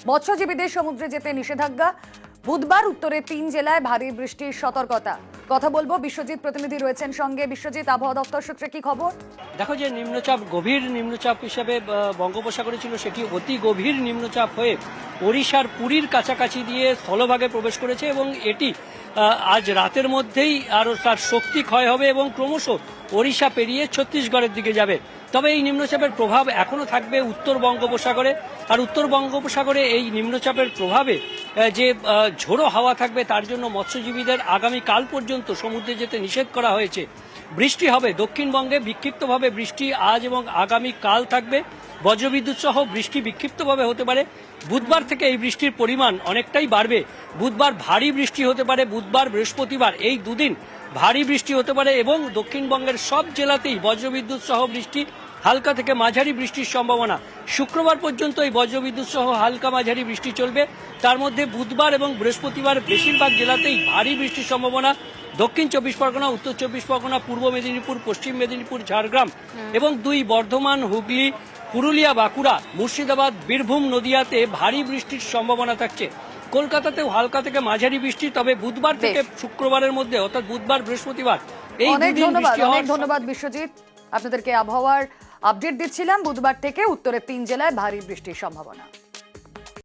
মৎস্যজীবীদের সমুদ্রে যেতে নিষেধাজ্ঞা। বুধবার উত্তরে 3 জেলায় ভারী বৃষ্টির সতর্কতা। কথা বলবো, বিশ্বজিৎ প্রতিনিধি রয়েছেন সঙ্গে। বিশ্বজিৎ, আবহাওয়া দপ্তর সূত্রে কি খবর? দেখো, যে নিম্নচাপ গভীর নিম্নচাপ হিসেবে বঙ্গোপসাগরে ছিল, সেটি অতি গভীর নিম্নচাপ হয়ে ওড়িশার পুরীর কাছাকাছি দিয়ে স্থলভাগে প্রবেশ করেছে এবং এটি আজ রাতের মধ্যেই আরও তার শক্তি ক্ষয় হবে এবং ক্রমশ ওড়িশা পেরিয়ে ছত্তিশগড়ের দিকে যাবে। তবে এই নিম্নচাপের প্রভাব এখনো থাকবে উত্তর বঙ্গোপসাগরে, আর উত্তর বঙ্গোপসাগরে এই নিম্নচাপের প্রভাবে যে ঝোড়ো হাওয়া থাকবে, তার জন্য মৎস্যজীবীদের আগামী কাল পর্যন্ত সমুদ্রে যেতে নিষেধ করা হয়েছে। বৃষ্টি হবে দক্ষিণবঙ্গে, বিক্ষিপ্তভাবে বৃষ্টি আজ এবং আগামী কাল থাকবে। বজ্রবিদ্যুৎ সহ বৃষ্টি বিক্ষিপ্তভাবে হতে পারে। বুধবার থেকে এই বৃষ্টির পরিমাণ অনেকটাই বাড়বে। বুধবার ভারী বৃষ্টি হতে পারে, বুধবার বৃহস্পতিবার এই দুদিন ভারী বৃষ্টি হতে পারে এবং দক্ষিণবঙ্গের সব জেলাতেই বজ্রবিদ্যুৎ সহ বৃষ্টি, হালকা থেকে মাঝারি বৃষ্টির সম্ভাবনা। শুক্রবার পর্যন্ত এই বজ্রবিদ্যুৎ সহ হালকা মাঝারি বৃষ্টি চলবে। তার মধ্যে বুধবার এবং বৃহস্পতিবার বেশিরভাগ জেলাতেই ভারী বৃষ্টির সম্ভাবনা। দক্ষিণ 24 পরগনা, উত্তর 24 পরগনা, পূর্ব মেদিনীপুর, পশ্চিম মেদিনীপুর, ঝাড়গ্রাম এবং 2 বর্ধমান, হুগলি, পুরুলিয়া, বাঁকুড়া, মুর্শিদাবাদ, বীরভূম, নদিয়াতে ভারী বৃষ্টির সম্ভাবনা থাকছে। কলকাতাতেও হালকা থেকে মাঝারি বৃষ্টি। তবে বুধবার থেকে শুক্রবারের মধ্যে, অর্থাৎ বুধবার বৃহস্পতিবার, এই দুদিন বৃষ্টি হওয়ার। অনেক ধন্যবাদ বিশ্বজিৎ, আপনাদেরকে আবহাওয়ার আপডেট দিচ্ছিলাম। বুধবার থেকে উত্তরের 3 জেলায় ভারী বৃষ্টির সম্ভাবনা।